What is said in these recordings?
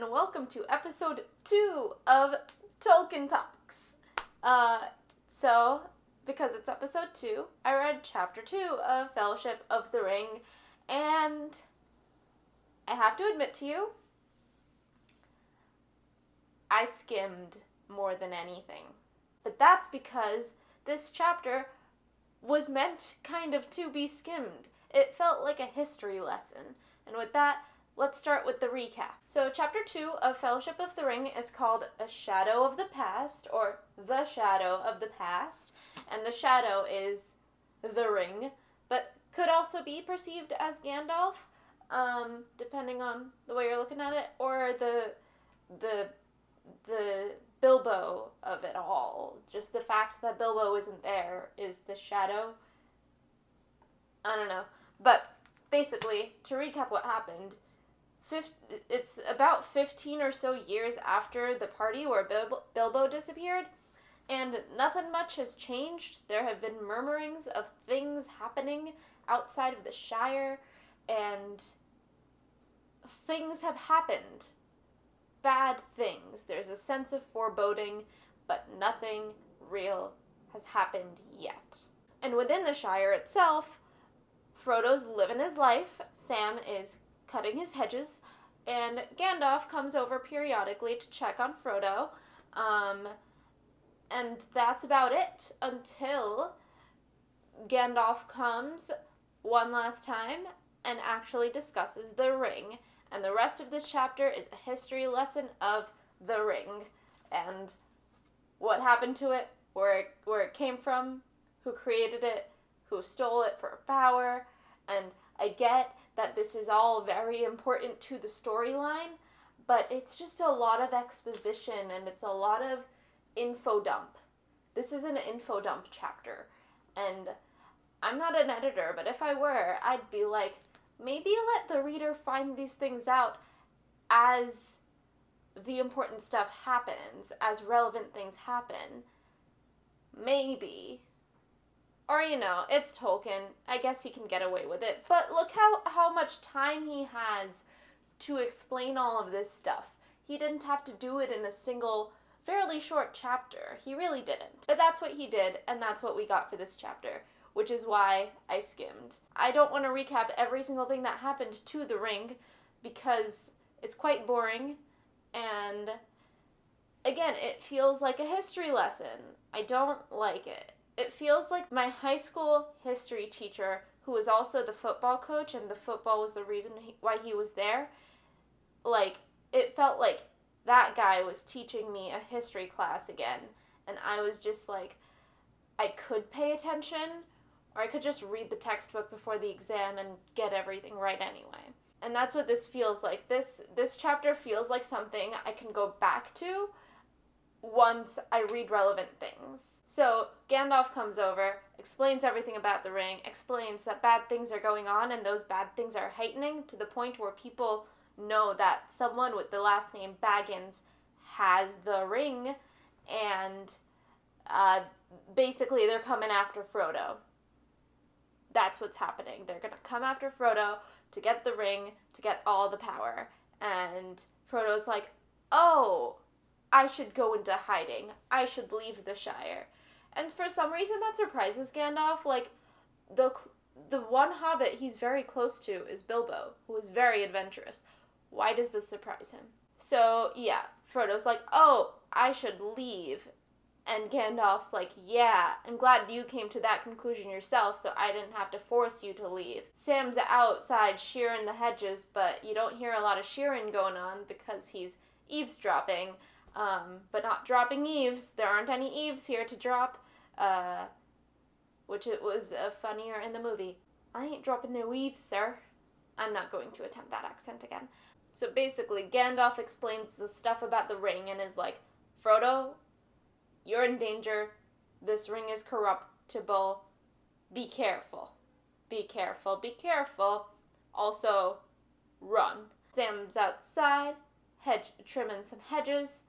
and welcome to episode 2 of Tolkien Talks. Because it's episode 2, I read chapter 2 of Fellowship of the Ring, and I have to admit to you, I skimmed more than anything. But that's because this chapter was meant kind of to be skimmed. It felt like a history lesson. And with that, let's start with the recap. So chapter 2 of Fellowship of the Ring is called A Shadow of the Past, or The Shadow of the Past. And the shadow is the ring, but could also be perceived as Gandalf, depending on the way you're looking at it, or the Bilbo of it all. Just the fact that Bilbo isn't there is the shadow. I don't know. But basically, to recap what happened, it's about 15 or so years after the party where Bilbo disappeared, and nothing much has changed. There have been murmurings of things happening outside of the Shire, and things have happened. Bad things. There's a sense of foreboding, but nothing real has happened yet. And within the Shire itself, Frodo's living his life, Sam is cutting his hedges, and Gandalf comes over periodically to check on Frodo, and that's about it until Gandalf comes one last time and actually discusses the ring. And the rest of this chapter is a history lesson of the ring and what happened to it, where it came from, who created it, who stole it for power. And I get that this is all very important to the storyline, but it's just a lot of exposition and it's a lot of info dump. This is an info dump chapter, and I'm not an editor, but if I were, I'd be like, maybe let the reader find these things out as the important stuff happens, as relevant things happen. Maybe. Or, it's Tolkien. I guess he can get away with it. But look how much time he has to explain all of this stuff. He didn't have to do it in a single, fairly short chapter. He really didn't. But that's what he did, and that's what we got for this chapter, which is why I skimmed. I don't want to recap every single thing that happened to the ring, because it's quite boring, and again, it feels like a history lesson. I don't like it. It feels like my high school history teacher, who was also the football coach, and the football was the reason why he was there, it felt like that guy was teaching me a history class again, and I was just like, I could pay attention, or I could just read the textbook before the exam and get everything right anyway. And that's what this feels like. This chapter feels like something I can go back to once I read relevant things. So Gandalf comes over, explains everything about the ring, explains that bad things are going on, and those bad things are heightening to the point where people know that someone with the last name Baggins has the ring, and basically they're coming after Frodo. That's what's happening. They're going to come after Frodo to get the ring, to get all the power. And Frodo's like, oh, I should go into hiding. I should leave the Shire. And for some reason that surprises Gandalf. The one hobbit he's very close to is Bilbo, who is very adventurous. Why does this surprise him? So, yeah, Frodo's like, oh, I should leave. And Gandalf's like, yeah, I'm glad you came to that conclusion yourself, so I didn't have to force you to leave. Sam's outside shearing the hedges, but you don't hear a lot of shearing going on because he's eavesdropping, but not dropping eaves. There aren't any eaves here to drop, which it was funnier in the movie. I ain't dropping no eaves, sir. I'm not going to attempt that accent again. So basically, Gandalf explains the stuff about the ring and is like, Frodo, you're in danger. This ring is corruptible. Be careful. Be careful. Be careful. Also, run. Sam's outside, trimming some hedges,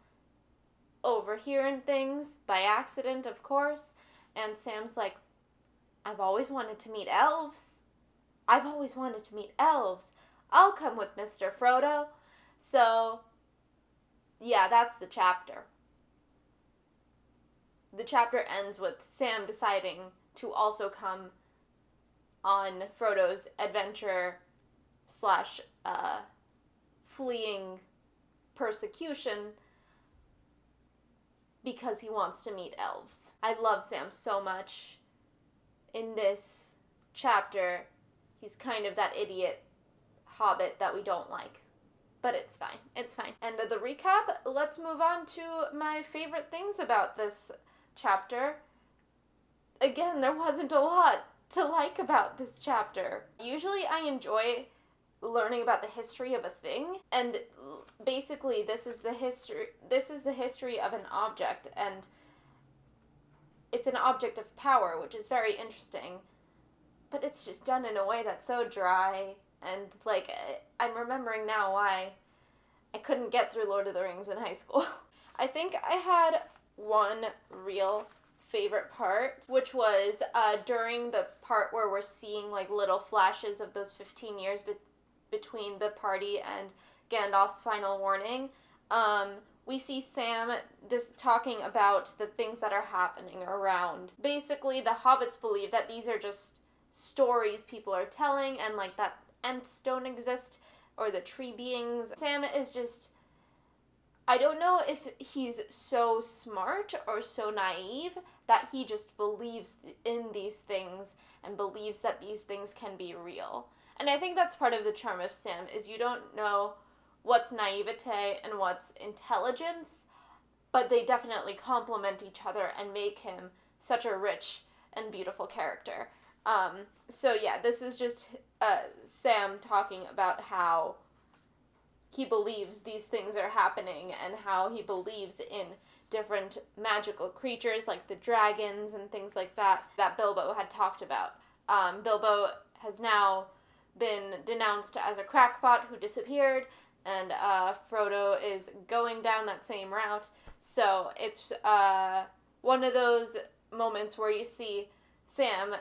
overhearing things, by accident, of course. And Sam's like, I've always wanted to meet elves. I've always wanted to meet elves. I'll come with Mr. Frodo. So Yeah, that's the chapter. The chapter ends with Sam deciding to also come on Frodo's adventure slash fleeing persecution because he wants to meet elves. I love Sam so much. In this chapter, he's kind of that idiot hobbit that we don't like. But it's fine. It's fine. End of the recap. Let's move on to my favorite things about this chapter. Again, there wasn't a lot to like about this chapter. Usually I enjoy learning about the history of a thing, and basically this is the history of an object, and it's an object of power, which is very interesting, but it's just done in a way that's so dry, and like I'm remembering now why I couldn't get through Lord of the Rings in high school. I think I had one real favorite part, which was during the part where we're seeing like little flashes of those 15 years between the party and Gandalf's final warning. We see Sam just talking about the things that are happening around. Basically, the hobbits believe that these are just stories people are telling, and like that Ents don't exist, or the tree beings. Sam is just, I don't know if he's so smart or so naive that he just believes in these things and believes that these things can be real. And I think that's part of the charm of Sam, is you don't know what's naivete and what's intelligence, but they definitely complement each other and make him such a rich and beautiful character. So yeah, this is just Sam talking about how he believes these things are happening and how he believes in different magical creatures like the dragons and things like that Bilbo had talked about. Bilbo has now been denounced as a crackpot who disappeared, and Frodo is going down that same route. So it's one of those moments where you see Sam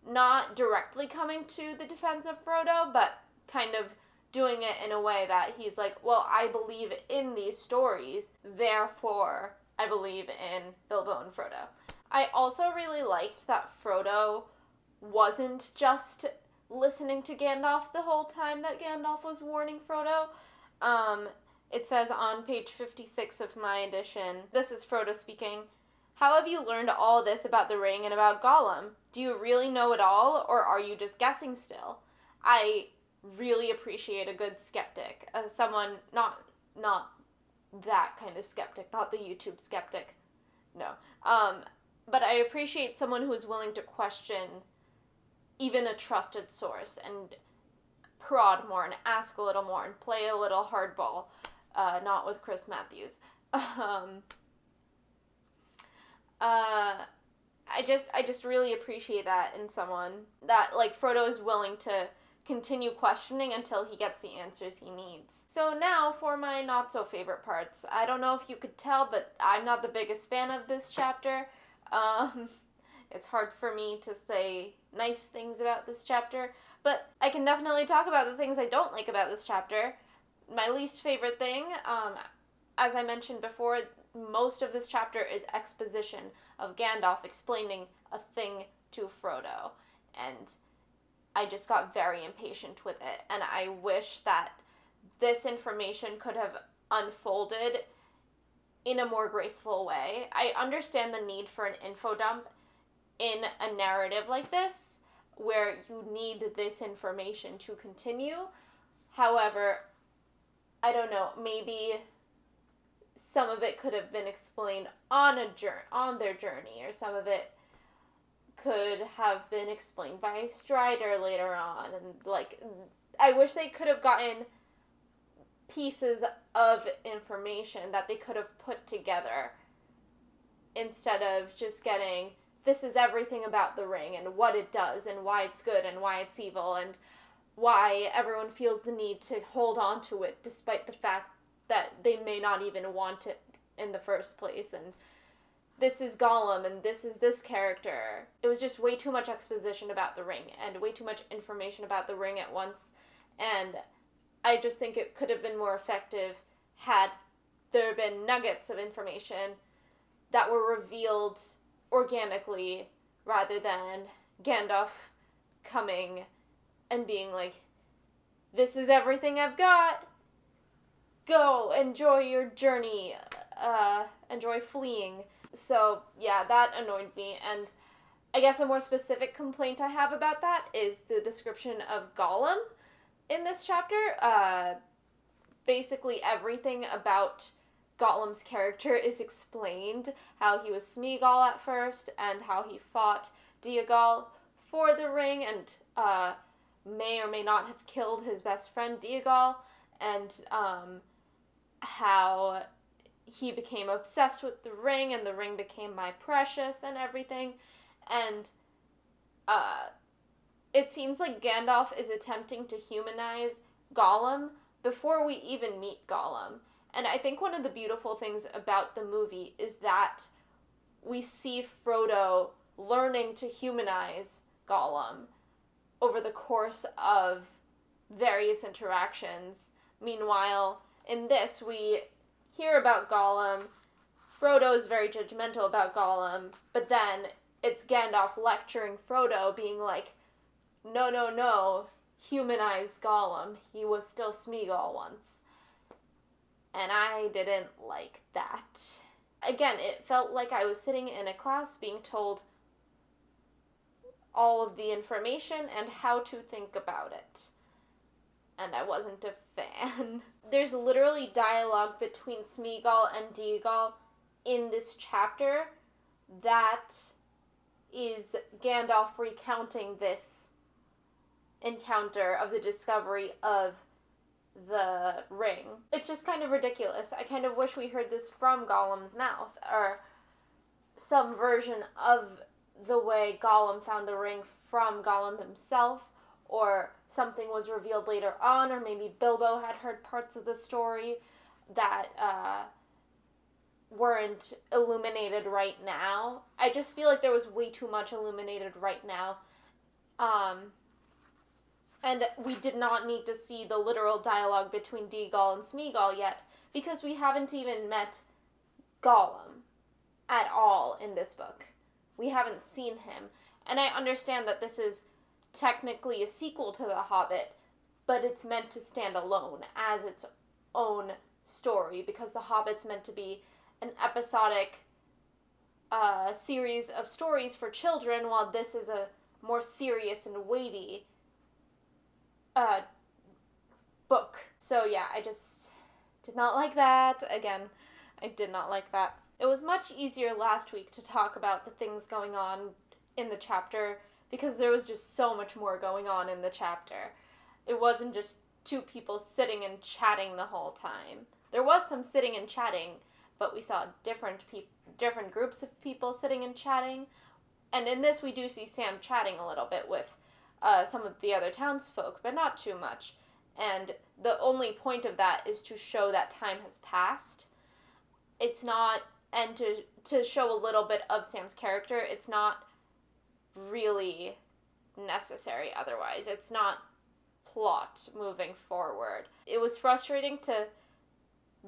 not directly coming to the defense of Frodo, but kind of doing it in a way that he's like, well, I believe in these stories, therefore I believe in Bilbo and Frodo. I also really liked that Frodo wasn't just listening to Gandalf the whole time that Gandalf was warning Frodo. It says on page 56 of my edition, this is Frodo speaking, "How have you learned all this about the ring and about Gollum? Do you really know it all, or are you just guessing still?" I really appreciate a good skeptic, someone not that kind of skeptic, not the YouTube skeptic, no. But I appreciate someone who is willing to question even a trusted source and prod more and ask a little more and play a little hardball, not with Chris Matthews. I just really appreciate that in someone, that like Frodo is willing to continue questioning until he gets the answers he needs. So now for my not so favorite parts. I don't know if you could tell, but I'm not the biggest fan of this chapter. It's hard for me to say nice things about this chapter, but I can definitely talk about the things I don't like about this chapter. My least favorite thing, as I mentioned before, most of this chapter is exposition of Gandalf explaining a thing to Frodo, and I just got very impatient with it, and I wish that this information could have unfolded in a more graceful way. I understand the need for an info dump in a narrative like this, where you need this information to continue. However, I don't know, maybe some of it could have been explained on their journey, or some of it could have been explained by Strider later on, and like, I wish they could have gotten pieces of information that they could have put together instead of just getting, this is everything about the ring and what it does and why it's good and why it's evil and why everyone feels the need to hold on to it despite the fact that they may not even want it in the first place, and this is Gollum and this is this character. It was just way too much exposition about the ring and way too much information about the ring at once, and I just think it could have been more effective had there have been nuggets of information that were revealed organically rather than Gandalf coming and being like, this is everything I've got. Go, enjoy your journey. Enjoy fleeing. So, yeah, that annoyed me. And I guess a more specific complaint I have about that is the description of Gollum in this chapter. Basically everything about Gollum's character is explained. How he was Smeagol at first, and how he fought Diagal for the ring, and may or may not have killed his best friend Diagal, and how he became obsessed with the ring, and the ring became my precious and everything. And it seems like Gandalf is attempting to humanize Gollum before we even meet Gollum. And I think one of the beautiful things about the movie is that we see Frodo learning to humanize Gollum over the course of various interactions. Meanwhile, in this, we hear about Gollum. Frodo's very judgmental about Gollum, but then it's Gandalf lecturing Frodo, being like, no, humanize Gollum. He was still Smeagol once. And I didn't like that. Again, it felt like I was sitting in a class being told all of the information and how to think about it. And I wasn't a fan. There's literally dialogue between Smeagol and Diagal in this chapter that is Gandalf recounting this encounter of the discovery of the ring. It's just kind of ridiculous. I kind of wish we heard this from Gollum's mouth, or some version of the way Gollum found the ring from Gollum himself, or something was revealed later on, or maybe Bilbo had heard parts of the story that weren't illuminated right now. I just feel like there was way too much illuminated right now. And we did not need to see the literal dialogue between Diagal and Smeagol yet, because we haven't even met Gollum at all in this book. We haven't seen him. And I understand that this is technically a sequel to The Hobbit, but it's meant to stand alone as its own story, because The Hobbit's meant to be an episodic series of stories for children, while this is a more serious and weighty book. So yeah, I just did not like that. Again, I did not like that. It was much easier last week to talk about the things going on in the chapter, because there was just so much more going on in the chapter. It wasn't just two people sitting and chatting the whole time. There was some sitting and chatting, but we saw different groups of people sitting and chatting. And in this, we do see Sam chatting a little bit with some of the other townsfolk, but not too much. And the only point of that is to show that time has passed. It's not, and to show a little bit of Sam's character. It's not really necessary otherwise. It's not plot moving forward. It was frustrating to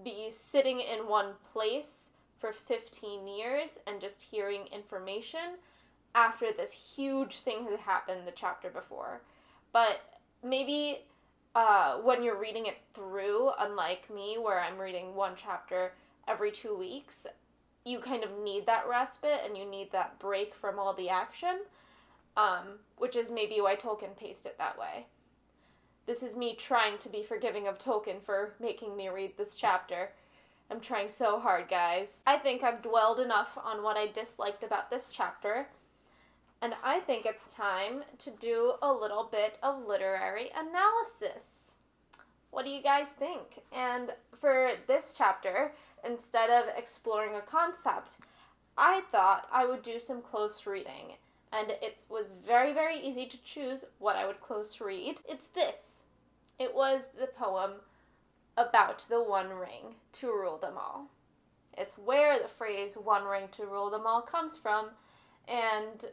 be sitting in one place for 15 years and just hearing information after this huge thing had happened the chapter before. But maybe when you're reading it through, unlike me, where I'm reading one chapter every 2 weeks, you kind of need that respite and you need that break from all the action, which is maybe why Tolkien paced it that way. This is me trying to be forgiving of Tolkien for making me read this chapter. I'm trying so hard, guys. I think I've dwelled enough on what I disliked about this chapter, and I think it's time to do a little bit of literary analysis. What do you guys think? And for this chapter, instead of exploring a concept, I thought I would do some close reading. And it was very, very easy to choose what I would close read. It's this. It was the poem about the One Ring to rule them all. It's where the phrase "one ring to rule them all" comes from. And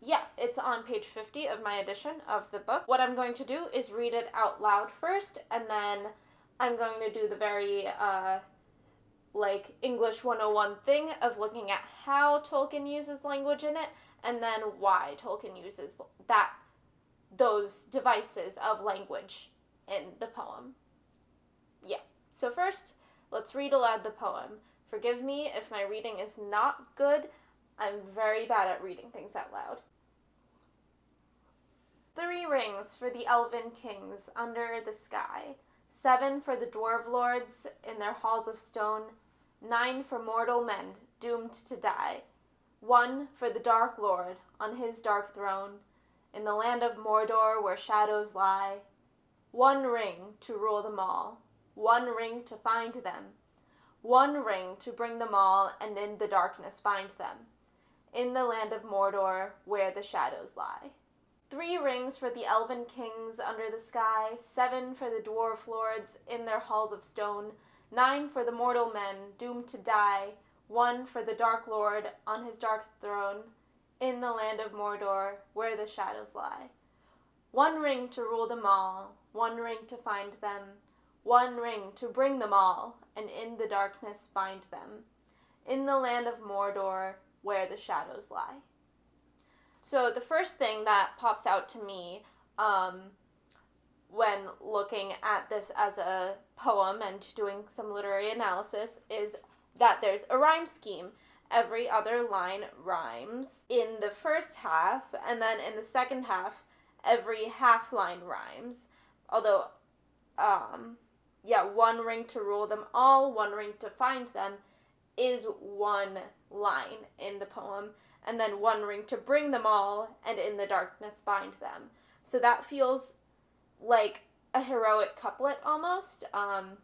yeah, it's on page 50 of my edition of the book. What I'm going to do is read it out loud first, and then I'm going to do the very like English 101 thing of looking at how Tolkien uses language in it, and then why Tolkien uses those devices of language in the poem. Yeah. So first, let's read aloud the poem. Forgive me if my reading is not good. I'm very bad at reading things out loud. 3 rings for the elven kings under the sky, 7 for the dwarf lords in their halls of stone, 9 for mortal men doomed to die, 1 for the dark lord on his dark throne, in the land of Mordor where shadows lie, 1 ring to rule them all, 1 ring to find them, 1 ring to bring them all and in the darkness find them, in the land of Mordor where the shadows lie. 3 rings for the elven kings under the sky, 7 for the dwarf lords in their halls of stone, 9 for the mortal men doomed to die, 1 for the dark lord on his dark throne, in the land of Mordor where the shadows lie. 1 ring to rule them all, 1 ring to find them, 1 ring to bring them all, and in the darkness find them, in the land of Mordor where the shadows lie. So the first thing that pops out to me when looking at this as a poem and doing some literary analysis is that there's a rhyme scheme. Every other line rhymes in the first half, and then in the second half, every half line rhymes. Although, 1 ring to rule them all, 1 ring to find them is 1 line in the poem. And then 1 ring to bring them all, and in the darkness find them. So that feels like a heroic couplet almost. I'm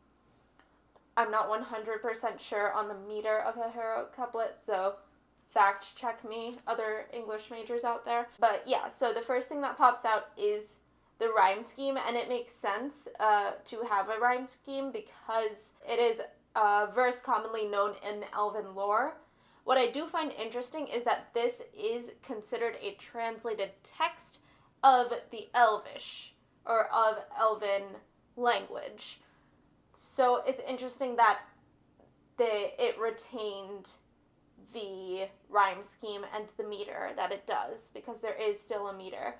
not 100% sure on the meter of a heroic couplet, so fact check me, other English majors out there. But yeah, so the first thing that pops out is the rhyme scheme, and it makes sense to have a rhyme scheme because it is a verse commonly known in Elven lore. What I do find interesting is that this is considered a translated text of the Elvish, or of Elven language. So it's interesting that it retained the rhyme scheme and the meter that it does, because there is still a meter,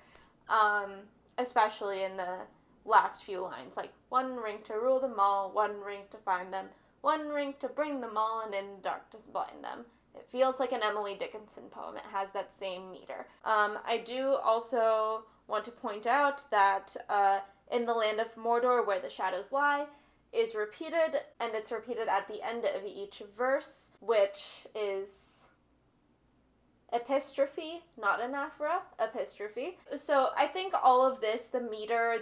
especially in the last few lines, like 1 ring to rule them all, 1 ring to find them, 1 ring to bring them all, and in darkness blind them. It feels like an Emily Dickinson poem. It has that same meter. I do also want to point out that in the land of Mordor where the shadows lie is repeated, and it's repeated at the end of each verse, which is epistrophe, not anaphora, epistrophe. So I think all of this, the meter,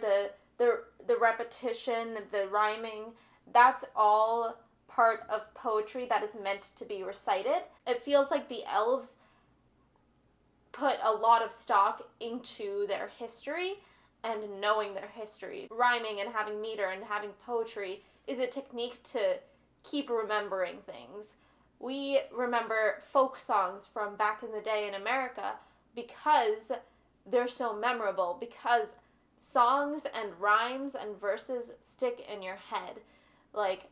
the repetition, the rhyming, that's all part of poetry that is meant to be recited. It feels like the elves put a lot of stock into their history and knowing their history. Rhyming and having meter and having poetry is a technique to keep remembering things. We remember folk songs from back in the day in America because they're so memorable, because songs and rhymes and verses stick in your head. Like,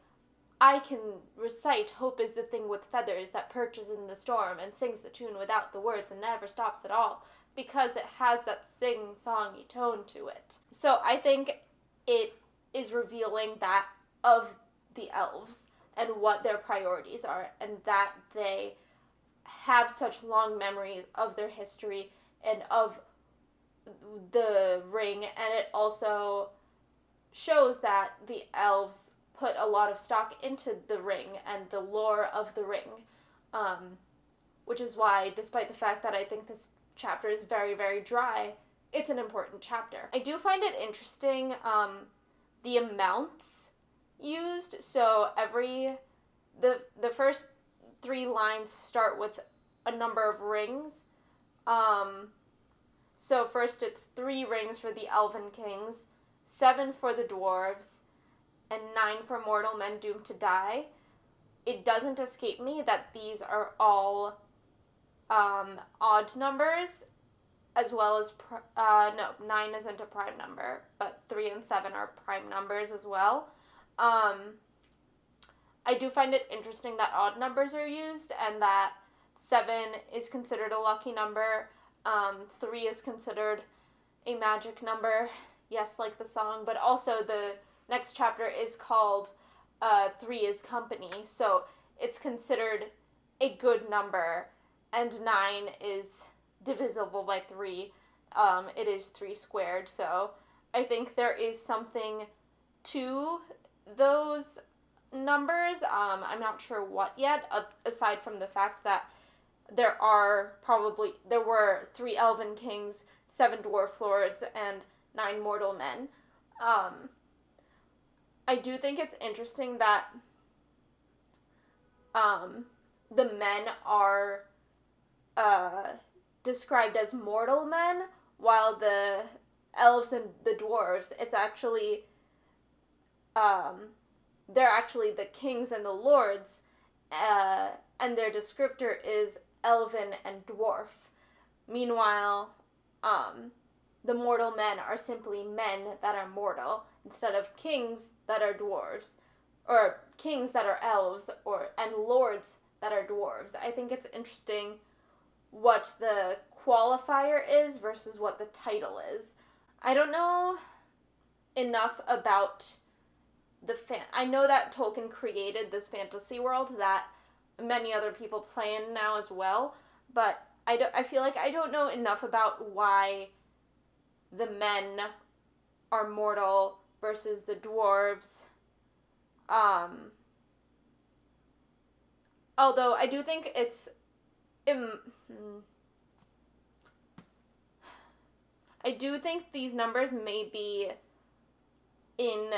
I can recite "Hope is the thing with feathers that perches in the storm and sings the tune without the words and never stops at all," because it has that sing-songy tone to it. So I think it is revealing that of the elves and what their priorities are, and that they have such long memories of their history and of the ring, and it also shows that the elves put a lot of stock into the ring and the lore of the ring, which is why, despite the fact that I think this chapter is very, very dry, it's an important chapter. I do find it interesting, the amounts used. So the first 3 lines start with a number of rings. So first it's 3 rings for the elven kings, 7 for the dwarves, and 9 for mortal men doomed to die. It doesn't escape me that these are all odd numbers, as well as, 9 isn't a prime number, but 3 and 7 are prime numbers as well. I I do find it interesting that odd numbers are used and that 7 is considered a lucky number. 3 is considered a magic number. Yes, like the song, but also the next chapter is called 3 is company, so it's considered a good number, and 9 is divisible by 3. It is 3 squared, so I think there is something to those numbers. I'm not sure what yet, aside from the fact that there were 3 elven kings, 7 dwarf lords, and 9 mortal men. I do think it's interesting that the men are described as mortal men, while the elves and the dwarves, it's actually, they're actually the kings and the lords, and their descriptor is elven and dwarf. Meanwhile, the mortal men are simply men that are mortal, instead of kings that are dwarves, or kings that are elves, and lords that are dwarves. I think it's interesting what the qualifier is versus what the title is. I don't know enough about I know that Tolkien created this fantasy world that many other people play in now as well, but I feel like I don't know enough about why the men are mortal versus the dwarves. Although I do think it's I do think these numbers may be in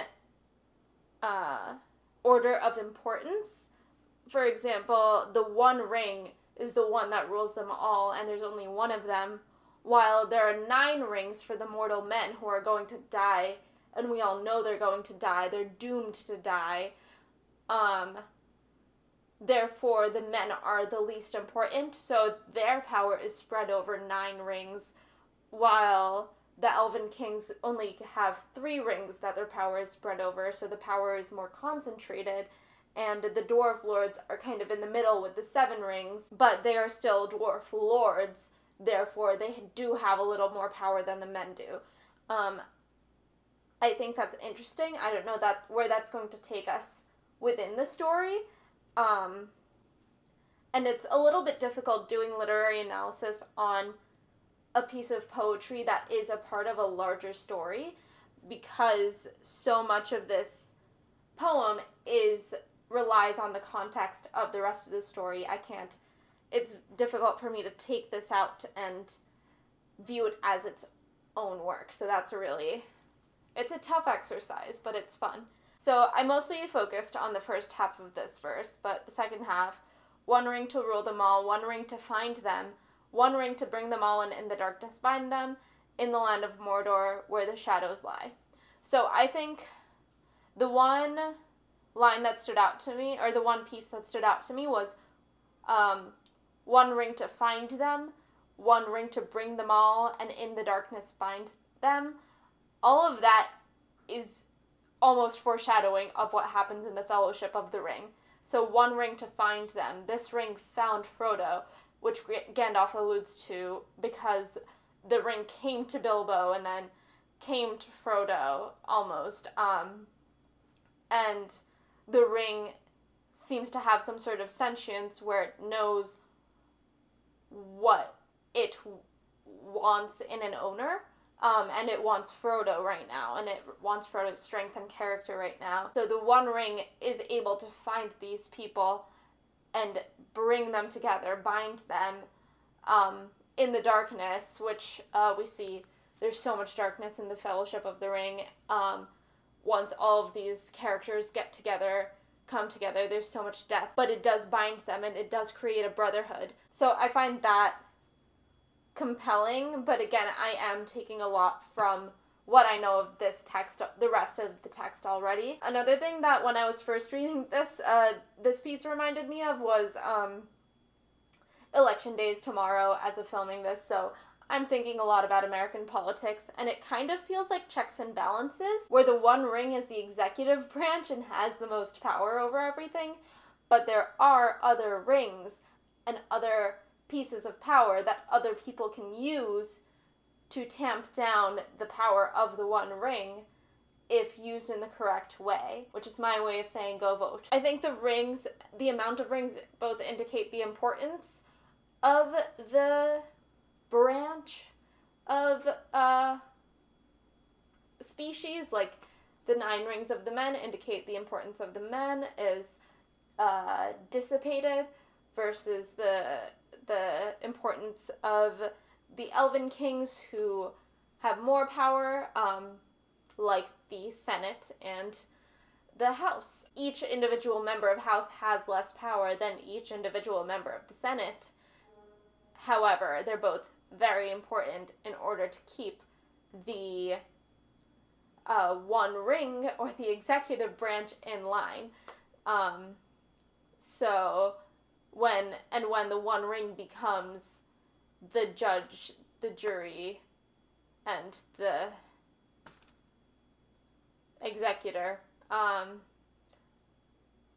order of importance. For example, the One Ring is the one that rules them all, and there's only one of them, while there are 9 rings for the mortal men who are going to die, and we all know they're going to die. They're doomed to die. Therefore, the men are the least important, so their power is spread over 9 rings, while the Elven Kings only have 3 rings that their power is spread over, so the power is more concentrated, and the Dwarf Lords are kind of in the middle with the 7 rings, but they are still Dwarf Lords, therefore they do have a little more power than the men do. I think that's interesting. I don't know where that's going to take us within the story. And it's a little bit difficult doing literary analysis on a piece of poetry that is a part of a larger story, because so much of this poem relies on the context of the rest of the story. It's difficult for me to take this out and view it as its own work. So it's a tough exercise, but it's fun. So I mostly focused on the first half of this verse, but the second half, 1 ring to rule them all, 1 ring to find them, 1 ring to bring them all, and in the darkness bind them, in the land of Mordor where the shadows lie. So I think the one line that stood out to me, or the one piece that stood out to me was 1 ring to find them, 1 ring to bring them all, and in the darkness bind them. All of that is almost foreshadowing of what happens in the Fellowship of the Ring. So 1 ring to find them. This ring found Frodo, which Gandalf alludes to, because the ring came to Bilbo and then came to Frodo, almost. And the ring seems to have some sort of sentience where it knows what it wants in an owner. And it wants Frodo right now, and it wants Frodo's strength and character right now. So the One Ring is able to find these people and bring them together, bind them in the darkness, which we see there's so much darkness in the Fellowship of the Ring. Once all of these characters come together, there's so much death, but it does bind them, and it does create a brotherhood. So I find that compelling, but again, I am taking a lot from what I know of this text, the rest of the text already. Another thing that when I was first reading this piece reminded me of was Election Day is tomorrow as of filming this, so I'm thinking a lot about American politics, and it kind of feels like checks and balances, where the One Ring is the executive branch and has the most power over everything, but there are other rings and other pieces of power that other people can use to tamp down the power of the One Ring if used in the correct way, which is my way of saying go vote. I think the amount of rings both indicate the importance of the branch of species, like the 9 rings of the men indicate the importance of the men is dissipated versus the importance of the elven kings who have more power, like the Senate and the House. Each individual member of House has less power than each individual member of the Senate. However, they're both very important in order to keep the One Ring, or the executive branch, in line. So when the One Ring becomes the judge, the jury, and the executor,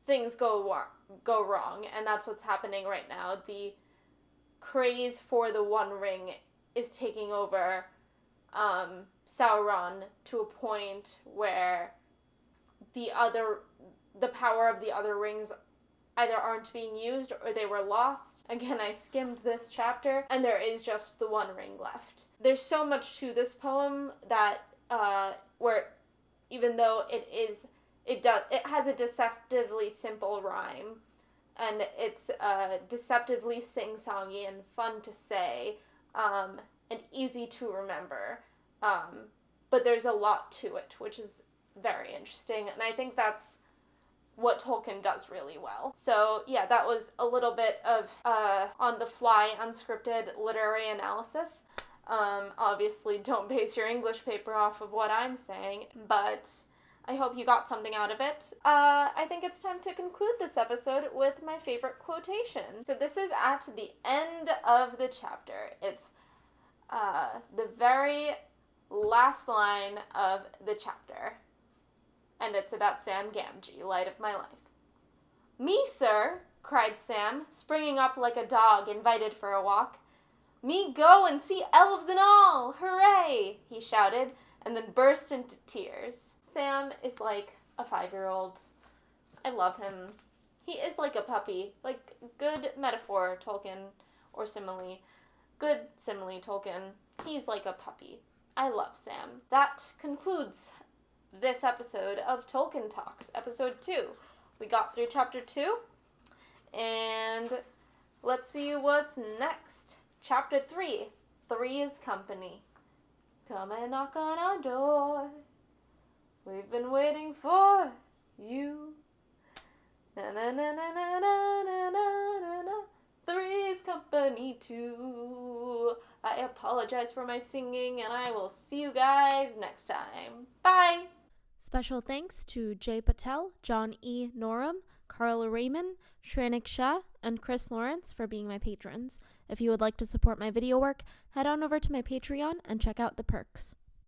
things go wrong, and that's what's happening right now. The craze for the One Ring is taking over Sauron to a point where the power of the other rings either aren't being used or they were lost. Again, I skimmed this chapter, and there is just the One Ring left. There's so much to this poem that where even though it has a deceptively simple rhyme, and it's deceptively sing-songy and fun to say, and easy to remember. But there's a lot to it, which is very interesting, and I think that's what Tolkien does really well. So yeah, that was a little bit of on-the-fly, unscripted literary analysis. Obviously, don't base your English paper off of what I'm saying, but I hope you got something out of it. I think it's time to conclude this episode with my favorite quotation. So this is at the end of the chapter. It's the very last line of the chapter, and it's about Sam Gamgee, light of my life. "Me, sir," cried Sam, springing up like a dog invited for a walk. "Me go and see elves and all! Hooray!" he shouted, and then burst into tears. Sam is like a 5-year-old. I love him. He is like a puppy. Like, good metaphor, Tolkien, or simile. Good simile, Tolkien. He's like a puppy. I love Sam. That concludes this episode of Tolkien Talks, episode 2. We got through chapter 2, and let's see what's next. Chapter 3, Three's Company. Come and knock on our door. We've been waiting for you. Na na na na na na na na na. Three's Company 2. I apologize for my singing, and I will see you guys next time. Bye! Special thanks to Jay Patel, John E. Norum, Carla Raymond, Shrenik Shah, and Chris Lawrence for being my patrons. If you would like to support my video work, head on over to my Patreon and check out the perks.